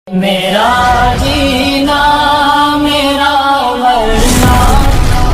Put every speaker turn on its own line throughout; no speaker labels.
میرا جینا میرا مرنا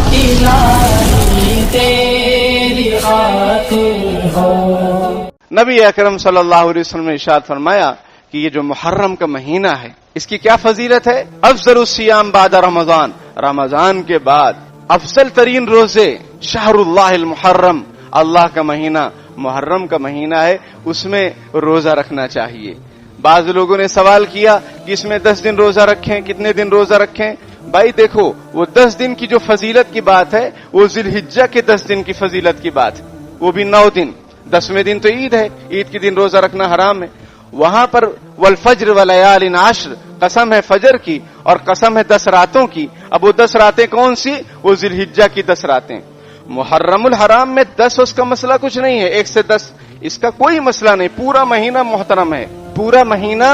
الہی تیری خاطر ہو۔
نبی اکرم صلی اللہ علیہ وسلم نے ارشاد فرمایا کہ یہ جو محرم کا مہینہ ہے اس کی کیا فضیلت ہے؟ افضل الصیام بعد رمضان، رمضان کے بعد افضل ترین روزے شہر اللہ المحرم، اللہ کا مہینہ محرم کا مہینہ ہے، اس میں روزہ رکھنا چاہیے۔ بعض لوگوں نے سوال کیا کہ اس میں 10 دن روزہ رکھیں، کتنے دن روزہ رکھیں؟ بھائی دیکھو، وہ 10 دن کی جو فضیلت کی بات ہے وہ ذی الحجہ کے 10 دن کی فضیلت کی بات ہے، وہ بھی 9 دن، 10ویں دن تو عید ہے، عید کے دن روزہ رکھنا حرام ہے۔ وہاں پر والفجر ولیال عشر، قسم ہے فجر کی اور قسم ہے 10 راتوں کی۔ اب وہ 10 راتیں کون سی؟ وہ ذی الحجہ کی 10 راتیں۔ محرم الحرام میں 10 اس کا مسئلہ کچھ نہیں ہے، 1 سے 10 اس کا کوئی مسئلہ نہیں، پورا مہینہ محترم ہے، پورا مہینہ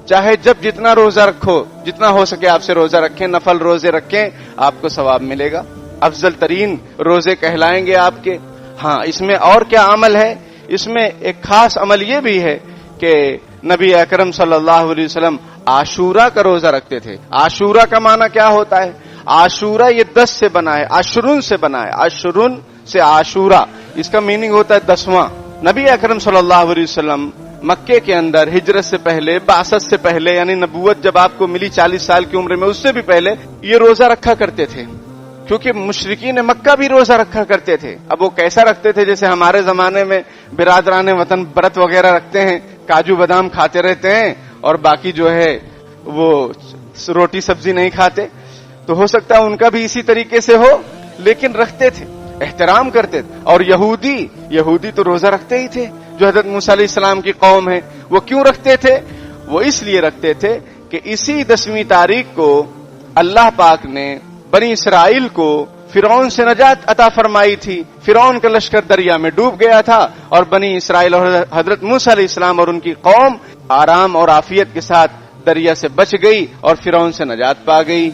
چاہے جب جتنا روزہ رکھو، جتنا ہو سکے آپ سے روزہ رکھیں، نفل روزے رکھیں، آپ کو ثواب ملے گا، افضل ترین روزے کہلائیں گے آپ کے۔ ہاں، اس میں اور کیا عمل ہے؟ اس میں ایک خاص عمل یہ بھی ہے کہ نبی اکرم صلی اللہ علیہ وسلم عاشورہ کا روزہ رکھتے تھے۔ عاشورہ کا معنی کیا ہوتا ہے؟ عاشورہ یہ 10 سے بنا ہے، عشرن سے بنا ہے، عشرن سے عاشورہ، اس کا میننگ ہوتا ہے 10واں۔ نبی اکرم صلی اللہ علیہ وسلم مکے کے اندر ہجرت سے پہلے، بعثت سے پہلے، یعنی نبوت جب آپ کو ملی 40 سال کی عمر میں، اس سے بھی پہلے یہ روزہ رکھا کرتے تھے، کیونکہ مشرکین مکہ بھی روزہ رکھا کرتے تھے۔ اب وہ کیسا رکھتے تھے؟ جیسے ہمارے زمانے میں برادران وطن برت وغیرہ رکھتے ہیں، کاجو بادام کھاتے رہتے ہیں اور باقی جو ہے وہ روٹی سبزی نہیں کھاتے، تو ہو سکتا ہے ان کا بھی اسی طریقے سے ہو، لیکن رکھتے تھے، احترام کرتے تھے۔ اور یہودی تو روزہ رکھتے ہی تھے، جو حضرت موسیٰ علیہ السلام کی قوم ہے۔ وہ کیوں رکھتے تھے؟ وہ اس لیے رکھتے تھے کہ اسی 10ویں تاریخ کو اللہ پاک نے بنی اسرائیل کو فرعون سے نجات عطا فرمائی تھی۔ فرعون کا لشکر دریا میں ڈوب گیا تھا اور بنی اسرائیل اور حضرت موسیٰ علیہ السلام اور ان کی قوم آرام اور عافیت کے ساتھ دریا سے بچ گئی اور فرعون سے نجات پا گئی۔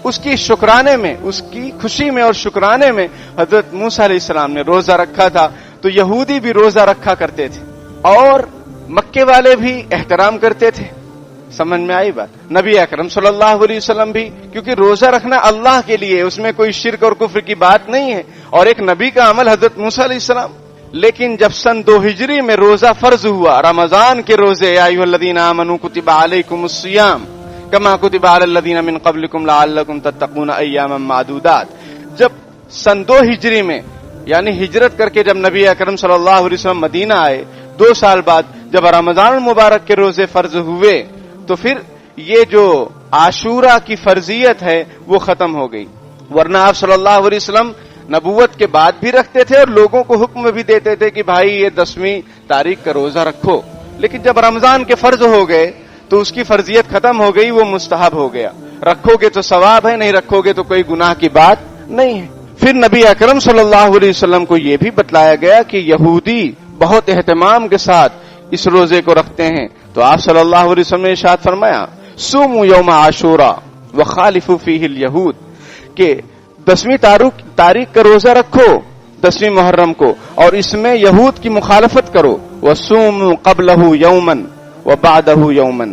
اس کی شکرانے میں، اس کی خوشی میں اور شکرانے میں حضرت موسیٰ علیہ السلام نے روزہ رکھا تھا، تو یہودی بھی روزہ رکھا کرتے تھے اور مکے والے بھی احترام کرتے تھے۔ سمجھ میں آئی بات؟ نبی اکرم صلی اللہ علیہ وسلم بھی، کیونکہ روزہ رکھنا اللہ کے لیے، اس میں کوئی شرک اور کفر کی بات نہیں ہے، اور ایک نبی کا عمل حضرت موسیٰ علیہ السلام۔ لیکن جب سن 2 ہجری میں روزہ فرض ہوا، رمضان کے روزے، یا ایھا الذین آمنوا کتب علیکم الصیام کما کتب علی الذین من قبلکم لعلکم تتقون ایاما معدودات، جب سن 2 ہجری میں یعنی ہجرت کر کے جب نبی اکرم صلی اللہ علیہ وسلم مدینہ آئے، 2 سال بعد جب رمضان المبارک کے روزے فرض ہوئے، تو پھر یہ جو عاشورہ کی فرضیت ہے وہ ختم ہو گئی۔ ورنہ آپ صلی اللہ علیہ وسلم نبوت کے بعد بھی رکھتے تھے اور لوگوں کو حکم بھی دیتے تھے کہ بھائی یہ 10ویں تاریخ کا روزہ رکھو، لیکن جب رمضان کے فرض ہو گئے تو اس کی فرضیت ختم ہو گئی، وہ مستحب ہو گیا۔ رکھو گے تو ثواب ہے، نہیں رکھو گے تو کوئی گناہ کی بات نہیں ہے۔ پھر نبی اکرم صلی اللہ علیہ وسلم کو یہ بھی بتلایا گیا کہ یہودی بہت اہتمام کے ساتھ اس روزے کو رکھتے ہیں، تو آپ صلی اللہ علیہ وسلم نے ارشاد فرمایا صوموا یوم عاشوراء وخالفوا فیہ الیہود، کہ 10ویں تاریخ کا روزہ رکھو، 10ویں محرم کو، اور اس میں یہود کی مخالفت کرو۔ وصوموا قبلہ یوما وبعدہ یوما،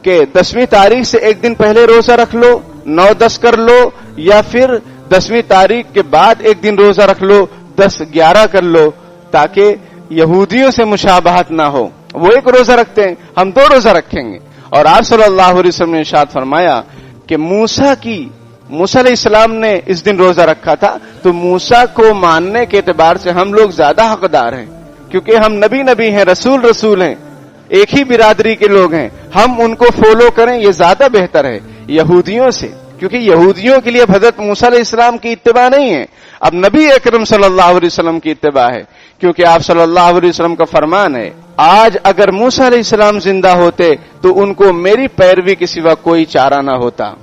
کہ 10ویں تاریخ سے 1 دن پہلے روزہ رکھ لو، 9-10 کر لو، یا پھر 10ویں تاریخ کے بعد 1 دن روزہ رکھ لو، 10-11 کر لو، تاکہ یہودیوں سے مشابہت نہ ہو۔ وہ 1 روزہ رکھتے ہیں، ہم 2 روزہ رکھیں گے۔ اور آپ صلی اللہ علیہ وسلم نے ارشاد فرمایا کہ موسیٰ علیہ السلام نے اس دن روزہ رکھا تھا، تو موسیٰ کو ماننے کے اعتبار سے ہم لوگ زیادہ حقدار ہیں، کیونکہ ہم نبی ہیں، رسول ہیں، ایک ہی برادری کے لوگ ہیں، ہم ان کو فالو کریں یہ زیادہ بہتر ہے یہودیوں سے، کیونکہ یہودیوں کے لیے اب حضرت موسیٰ علیہ السلام کی اتباع نہیں ہے، اب نبی اکرم صلی اللہ علیہ وسلم کی اتباع ہے، کیونکہ آپ صلی اللہ علیہ وسلم کا فرمان ہے آج اگر موسیٰ علیہ السلام زندہ ہوتے تو ان کو میری پیروی کے سوا کوئی چارہ نہ ہوتا۔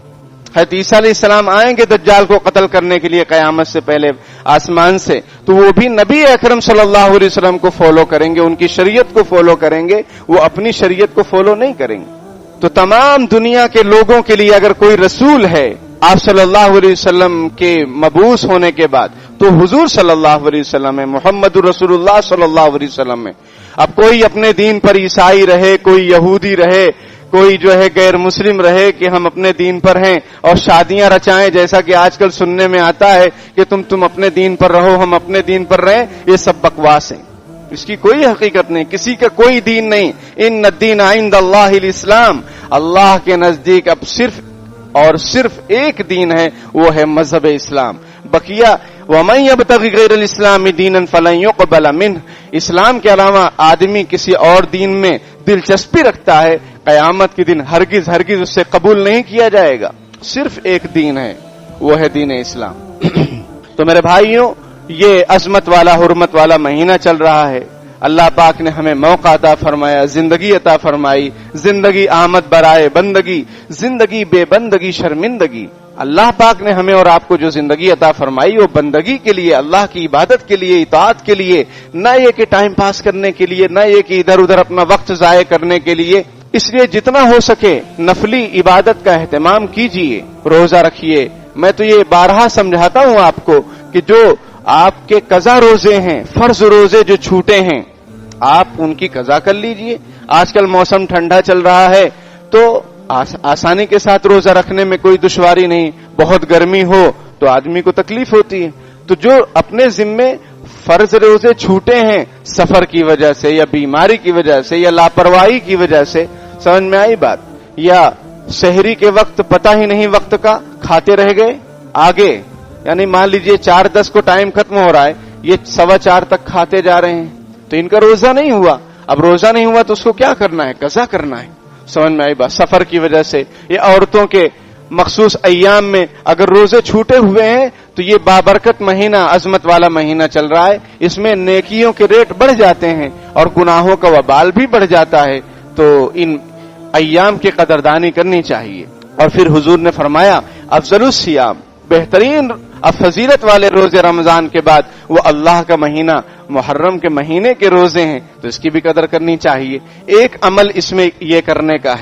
حضرت عیسیٰ علیہ السلام آئیں گے دجال کو قتل کرنے کے لیے قیامت سے پہلے آسمان سے، تو وہ بھی نبی اکرم صلی اللہ علیہ وسلم کو فالو کریں گے، ان کی شریعت کو فالو کریں گے، وہ اپنی شریعت کو فالو نہیں کریں گے۔ تو تمام دنیا کے لوگوں کے لیے اگر کوئی رسول ہے آپ صلی اللہ علیہ وسلم کے مبعوث ہونے کے بعد، تو حضور صلی اللہ علیہ وسلم ہے، محمد رسول اللہ صلی اللہ علیہ وسلم ہے۔ اب کوئی اپنے دین پر عیسائی رہے، کوئی یہودی رہے، کوئی جو ہے غیر مسلم رہے کہ ہم اپنے دین پر ہیں اور شادیاں رچائیں، جیسا کہ آج کل سننے میں آتا ہے کہ تم اپنے دین پر رہو، ہم اپنے دین پر رہیں، یہ سب بکواس ہیں، اس کی کوئی حقیقت نہیں، کسی کا کوئی دین نہیں۔ ان الدین عند اللہ الاسلام، اللہ کے نزدیک اب صرف اور صرف ایک دین ہے، وہ ہے مذہب اسلام۔ بقیہ وَمَن يَبْتَغِ غَيْرَ الْإِسْلَامِ دِينًا فَلَن يُقْبَلَ مِنْهُ، اسلام کے علاوہ آدمی کسی اور دین میں دلچسپی رکھتا ہے، قیامت کے دن ہرگز اس سے قبول نہیں کیا جائے گا۔ صرف ایک دین ہے، وہ ہے دین اسلام۔ تو میرے بھائیوں، یہ عظمت والا حرمت والا مہینہ چل رہا ہے، اللہ پاک نے ہمیں موقع عطا فرمایا، زندگی عطا فرمائی، زندگی آمد برائے بندگی، زندگی بے بندگی شرمندگی۔ اللہ پاک نے ہمیں اور آپ کو جو زندگی عطا فرمائی وہ بندگی کے لیے، اللہ کی عبادت کے لیے، اطاعت کے لیے، نہ یہ کہ ٹائم پاس کرنے کے لیے، نہ یہ کہ ادھر ادھر اپنا وقت ضائع کرنے کے لیے۔ اس لیے جتنا ہو سکے نفلی عبادت کا اہتمام کیجیے، روزہ رکھیے۔ میں تو یہ بارہا سمجھاتا ہوں آپ کو کہ جو آپ کے قضا روزے ہیں، فرض روزے جو چھوٹے ہیں، آپ ان کی قضا کر لیجئے۔ آج کل موسم ٹھنڈا چل رہا ہے تو آسانی کے ساتھ روزہ رکھنے میں کوئی دشواری نہیں، بہت گرمی ہو تو آدمی کو تکلیف ہوتی ہے۔ تو جو اپنے ذمے فرض روزے چھوٹے ہیں سفر کی وجہ سے یا بیماری کی وجہ سے یا لاپرواہی کی وجہ سے، سمجھ میں آئی بات، یا سحری کے وقت پتہ ہی نہیں وقت کا، کھاتے رہ گئے آگے، یعنی مان لیجئے 4:10 کو ٹائم ختم ہو رہا ہے، یہ 4:15 تک کھاتے جا رہے ہیں، تو ان کا روزہ نہیں ہوا۔ اب روزہ نہیں ہوا تو اس کو کیا کرنا ہے؟ قضا کرنا ہے۔ سمجھ میں آئی بات؟ سفر کی وجہ سے یہ عورتوں کے مخصوص ایام میں اگر روزے چھوٹے ہوئے ہیں تو یہ بابرکت مہینہ، عظمت والا مہینہ چل رہا ہے، اس میں نیکیوں کے ریٹ بڑھ جاتے ہیں اور گناہوں کا وبال بھی بڑھ جاتا ہے، تو ان ایام کی قدردانی کرنی چاہیے۔ اور پھر حضور نے فرمایا افضل الصیام، بہترین فضیلت والے روزے رمضان کے بعد وہ اللہ کا مہینہ محرم کے مہینے کے روزے ہیں، تو اس کی بھی قدر کرنی چاہیے۔ ایک عمل اس میں یہ کرنے کا ہے